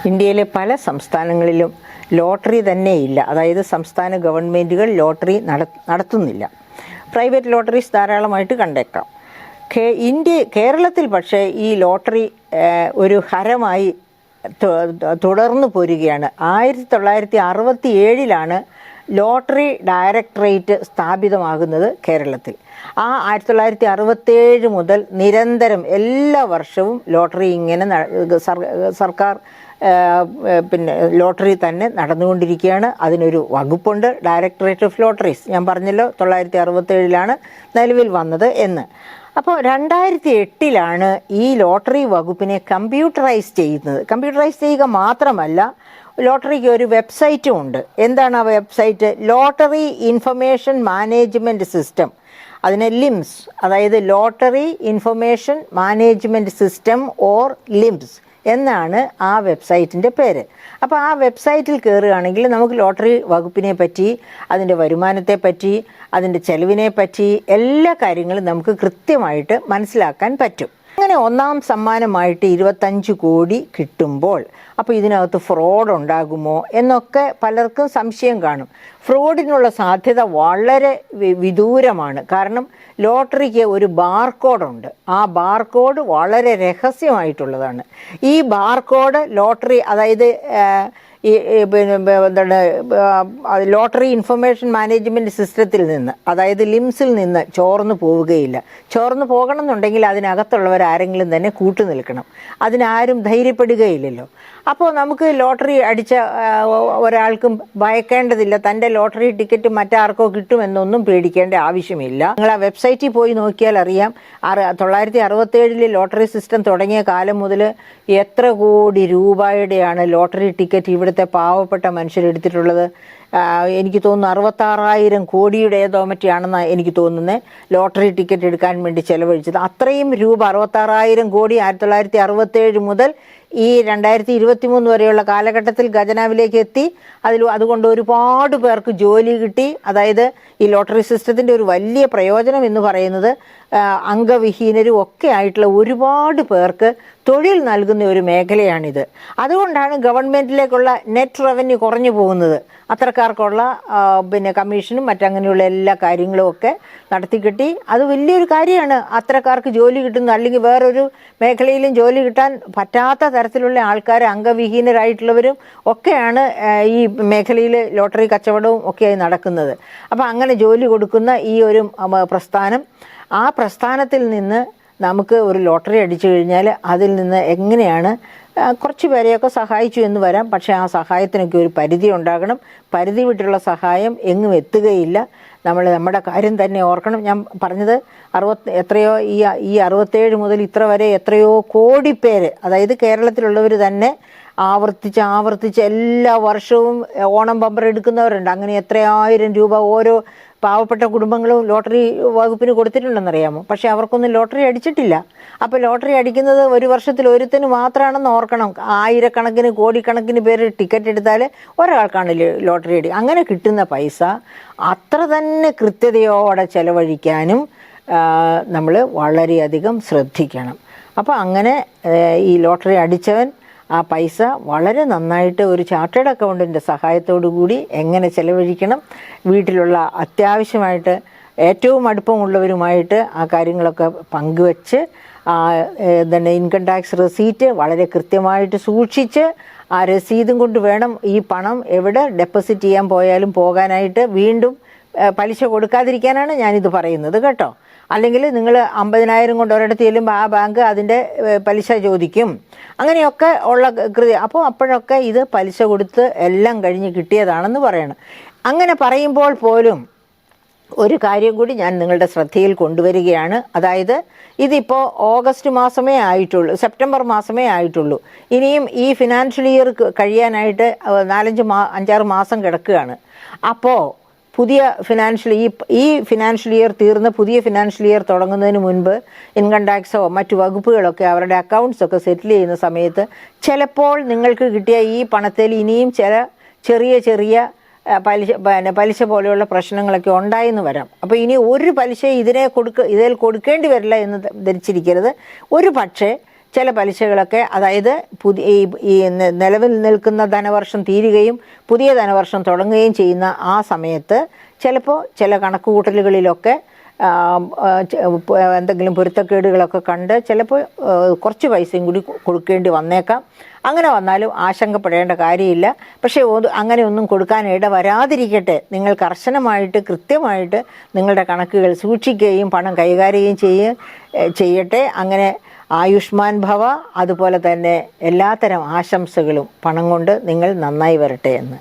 ഇന്ത്യയിലെ പല സംസ്ഥാനങ്ങളിലും ലോട്ടറി തന്നെയില്ല. അതായത് സംസ്ഥാന ഗവൺമെൻറ്റുകൾ ലോട്ടറി നടത്തുന്നില്ല. പ്രൈവറ്റ് ലോട്ടറീസ് ധാരാളമായിട്ട് കണ്ടേക്കാം. കേരളത്തിൽ പക്ഷേ ഈ ലോട്ടറി ഒരു ഹരമായി തുടർന്നു പോരുകയാണ്. 1967 ലോട്ടറി ഡയറക്ടറേറ്റ് സ്ഥാപിതമാകുന്നത് കേരളത്തിൽ. ആ 1967 മുതൽ നിരന്തരം എല്ലാ വർഷവും ലോട്ടറി ഇങ്ങനെ സർക്കാർ ലോട്ടറി തന്നെ നടന്നുകൊണ്ടിരിക്കുകയാണ്. അതിനൊരു വകുപ്പുണ്ട്, ഡയറക്ടറേറ്റ് ഓഫ് ലോട്ടറീസ്. ഞാൻ പറഞ്ഞല്ലോ 1967 നിലവിൽ വന്നത് എന്ന്. അപ്പോൾ 2008 ഈ ലോട്ടറി വകുപ്പിനെ കമ്പ്യൂട്ടറൈസ് ചെയ്യുന്നത്. കമ്പ്യൂട്ടറൈസ് ചെയ്യുക മാത്രമല്ല, ലോട്ടറിക്ക് ഒരു വെബ്സൈറ്റും ഉണ്ട്. എന്താണ് ആ website? Lottery information management system. അതിന് ലിംസ്, അതായത് lottery information management system or limbs എന്നാണ് ആ വെബ്സൈറ്റിൻ്റെ പേര്. അപ്പോൾ ആ വെബ്സൈറ്റിൽ കയറുകയാണെങ്കിൽ നമുക്ക് ലോട്ടറി വകുപ്പിനെ പറ്റി, അതിൻ്റെ വരുമാനത്തെ പറ്റി, അതിൻ്റെ ചെലവിനെ പറ്റി എല്ലാ കാര്യങ്ങളും നമുക്ക് കൃത്യമായിട്ട് മനസ്സിലാക്കാൻ പറ്റും. അങ്ങനെ ഒന്നാം സമ്മാനമായിട്ട് 25 കോടി കിട്ടുമ്പോൾ അപ്പോൾ ഇതിനകത്ത് ഫ്രോഡ് ഉണ്ടാകുമോ എന്നൊക്കെ പലർക്കും സംശയം കാണും. ഫ്രോഡിനുള്ള സാധ്യത വളരെ വിദൂരമാണ്. കാരണം ലോട്ടറിക്ക് ഒരു ബാർകോഡുണ്ട്. ആ ബാർകോഡ് വളരെ രഹസ്യമായിട്ടുള്ളതാണ്. ഈ ബാർകോഡ് ലോട്ടറി, അതായത് എന്താണ്, ലോട്ടറി ഇൻഫർമേഷൻ മാനേജ്മെൻറ്റ് സിസ്റ്റത്തിൽ നിന്ന്, അതായത് ലിംസിൽ നിന്ന് ചോർന്നു പോവുകയില്ല. ചോർന്നു പോകണം എന്നുണ്ടെങ്കിൽ അതിനകത്തുള്ളവർ ആരെങ്കിലും തന്നെ കൂട്ടുനിൽക്കണം. അതിനാരും ധൈര്യപ്പെടുകയില്ലല്ലോ. അപ്പോൾ നമുക്ക് ലോട്ടറി അടിച്ച ഒരാൾക്കും ഭയക്കേണ്ടതില്ല. തൻ്റെ ലോട്ടറി ടിക്കറ്റ് മറ്റാർക്കോ കിട്ടുമെന്നൊന്നും പേടിക്കേണ്ട ആവശ്യമില്ല. നിങ്ങൾ ആ വെബ്സൈറ്റിൽ പോയി നോക്കിയാൽ അറിയാം. 1967 ലോട്ടറി സിസ്റ്റം തുടങ്ങിയ കാലം മുതൽ എത്ര കോടി രൂപയുടെയാണ് ലോട്ടറി ടിക്കറ്റ് ഇവിടുത്തെ പാവപ്പെട്ട മനുഷ്യരെടുത്തിട്ടുള്ളത്. എനിക്ക് തോന്നുന്നു 66,000 കോടിയുടെ ഏതോ മറ്റാണെന്ന് എനിക്ക് തോന്നുന്നത് ലോട്ടറി ടിക്കറ്റ് എടുക്കാൻ വേണ്ടി ചെലവഴിച്ചത്. അത്രയും രൂപ, 66,000 കോടി 1967 മുതൽ ഈ 2023 വരെയുള്ള കാലഘട്ടത്തിൽ ഖജനാവിലേക്ക് എത്തി. അതുകൊണ്ട് ഒരുപാട് പേർക്ക് ജോലി കിട്ടി. അതായത് ഈ ലോട്ടറി സിസ്റ്റത്തിൻ്റെ ഒരു വലിയ പ്രയോജനം എന്ന് പറയുന്നത് അംഗവിഹീനരും ഒക്കെ ആയിട്ടുള്ള ഒരുപാട് പേർക്ക് തൊഴിൽ നൽകുന്ന ഒരു മേഖലയാണിത്. അതുകൊണ്ടാണ് ഗവൺമെൻറ്റിലേക്കുള്ള നെറ്റ് റവന്യൂ കുറഞ്ഞു പോകുന്നത്. അത്തരക്കാർക്കുള്ള കമ്മീഷനും മറ്റങ്ങനെയുള്ള എല്ലാ കാര്യങ്ങളും ഒക്കെ നടത്തിക്കിട്ടി. അത് വലിയൊരു കാര്യമാണ്. അത്തരക്കാർക്ക് ജോലി കിട്ടുന്നു. അല്ലെങ്കിൽ വേറൊരു മേഖലയിലും ജോലി കിട്ടാൻ പറ്റാത്ത തരത്തിലുള്ള ആൾക്കാർ, അംഗവിഹീനരായിട്ടുള്ളവരും ഒക്കെയാണ് ഈ മേഖലയിൽ ലോട്ടറി കച്ചവടവും ഒക്കെയായി നടക്കുന്നത്. അപ്പോൾ അങ്ങനെ ജോലി കൊടുക്കുന്ന ഈ ഒരു പ്രസ്ഥാനം, ആ പ്രസ്ഥാനത്തിൽ നിന്ന് നമുക്ക് ഒരു ലോട്ടറി അടിച്ചു കഴിഞ്ഞാൽ അതിൽ നിന്ന് എങ്ങനെയാണ് കുറച്ച് പേരെയൊക്കെ സഹായിച്ചു എന്ന് വരാം. പക്ഷേ ആ സഹായത്തിനൊക്കെ ഒരു പരിധി ഉണ്ടാകണം. പരിധി വിട്ടുള്ള സഹായം എങ്ങും എത്തുകയില്ല. നമ്മുടെ കാര്യം തന്നെ ഓർക്കണം. ഞാൻ പറഞ്ഞത് ഈ 67 മുതൽ ഇത്ര വരെ എത്രയോ കോടി പേര്, അതായത് കേരളത്തിലുള്ളവർ തന്നെ ആവർത്തിച്ച് എല്ലാ വർഷവും ഓണം ബമ്പർ എടുക്കുന്നവരുണ്ട്. അങ്ങനെ എത്രയായിരം രൂപ ഓരോ പാവപ്പെട്ട കുടുംബങ്ങളും ലോട്ടറി വകുപ്പിന് കൊടുത്തിട്ടുണ്ടെന്നറിയാമോ? പക്ഷേ അവർക്കൊന്നും ലോട്ടറി അടിച്ചിട്ടില്ല. അപ്പോൾ ലോട്ടറി അടിക്കുന്നത് ഒരു വർഷത്തിൽ ഒരുത്തിന് മാത്രമാണെന്ന് ഓർക്കണം. ആയിരക്കണക്കിന് കോടിക്കണക്കിന് പേര് ടിക്കറ്റ് എടുത്താൽ ഒരാൾക്കാണ് ലോട്ടറി അടി. അങ്ങനെ കിട്ടുന്ന പൈസ അത്ര തന്നെ കൃത്യതയോടെ ചെലവഴിക്കാനും നമ്മൾ വളരെയധികം ശ്രദ്ധിക്കണം. അപ്പോൾ അങ്ങനെ ഈ ലോട്ടറി അടിച്ചവൻ ആ പൈസ വളരെ നന്നായിട്ട് ഒരു ചാർട്ടേഡ് അക്കൗണ്ടൻ്റെ സഹായത്തോടു കൂടി എങ്ങനെ ചെലവഴിക്കണം, വീട്ടിലുള്ള അത്യാവശ്യമായിട്ട് ഏറ്റവും അടുപ്പമുള്ളവരുമായിട്ട് ആ കാര്യങ്ങളൊക്കെ പങ്കുവച്ച് ഇൻകം ടാക്സ് റെസീറ്റ് വളരെ കൃത്യമായിട്ട് സൂക്ഷിച്ച് ആ രസീതും കൊണ്ട് വേണം ഈ പണം എവിടെ ഡെപ്പോസിറ്റ് ചെയ്യാൻ പോയാലും പോകാനായിട്ട്. വീണ്ടും പലിശ കൊടുക്കാതിരിക്കാനാണ് ഞാനിത് പറയുന്നത് കേട്ടോ. അല്ലെങ്കിൽ നിങ്ങൾ 50,000 കൊണ്ട് ഒരിടത്ത് ചെല്ലുമ്പോൾ ആ ബാങ്ക് അതിൻ്റെ പലിശ ചോദിക്കും. അങ്ങനെയൊക്കെ ഉള്ള അപ്പോഴൊക്കെ ഇത് പലിശ കൊടുത്ത് എല്ലാം കഴിഞ്ഞ് കിട്ടിയതാണെന്ന് പറയണം. അങ്ങനെ പറയുമ്പോൾ പോലും ഒരു കാര്യം കൂടി ഞാൻ നിങ്ങളുടെ ശ്രദ്ധയിൽ കൊണ്ടുവരികയാണ്. അതായത് ഇതിപ്പോൾ ഓഗസ്റ്റ് മാസമേ ആയിട്ടുള്ളൂ, സെപ്റ്റംബർ മാസമേ ആയിട്ടുള്ളൂ. ഇനിയും ഈ ഫിനാൻഷ്യൽ ഇയർ കഴിയാനായിട്ട് 5-6 മാസം കിടക്കുകയാണ്. അപ്പോൾ പുതിയ ഈ ഫിനാൻഷ്യൽ ഇയർ തീർന്ന് പുതിയ ഫിനാൻഷ്യൽ ഇയർ തുടങ്ങുന്നതിന് മുൻപ് ഇൻകം ടാക്സോ മറ്റു വകുപ്പുകളൊക്കെ അവരുടെ അക്കൗണ്ട്സൊക്കെ സെറ്റിൽ ചെയ്യുന്ന സമയത്ത് ചിലപ്പോൾ നിങ്ങൾക്ക് കിട്ടിയ ഈ പണത്തിൽ ഇനിയും ചെറിയ പലിശ പോലെയുള്ള പ്രശ്നങ്ങളൊക്കെ ഉണ്ടായെന്ന് വരാം. അപ്പോൾ ഇനി ഒരു പലിശ ഇതിൽ കൊടുക്കേണ്ടി വരില്ല എന്ന് ധരിച്ചിരിക്കരുത്. ഒരു പക്ഷേ ചില പലിശകളൊക്കെ, അതായത് ഈ നിലവിൽ നിൽക്കുന്ന ധനവർഷം തീരുകയും പുതിയ ധനവർഷം തുടങ്ങുകയും ചെയ്യുന്ന ആ സമയത്ത് ചിലപ്പോൾ ചില കണക്കുകൂട്ടലുകളിലൊക്കെ എന്തെങ്കിലും പൊരുത്തക്കേടുകളൊക്കെ കണ്ട് ചിലപ്പോൾ കുറച്ച് പൈസയും കൂടി കൊടുക്കേണ്ടി വന്നേക്കാം. അങ്ങനെ വന്നാലും ആശങ്കപ്പെടേണ്ട കാര്യമില്ല. പക്ഷേ അങ്ങനെയൊന്നും കൊടുക്കാൻ ഇട വരാതിരിക്കട്ടെ, നിങ്ങൾ കർശനമായിട്ട് കൃത്യമായിട്ട് നിങ്ങളുടെ കണക്കുകൾ സൂക്ഷിക്കുകയും പണം കൈകാര്യം ചെയ്യട്ടെ. അങ്ങനെ ആയുഷ്മാൻ ഭവ, അതുപോലെ തന്നെ എല്ലാത്തരം ആശംസകളും പണം കൊണ്ട് നിങ്ങൾ നന്നായി വരട്ടെ എന്ന്.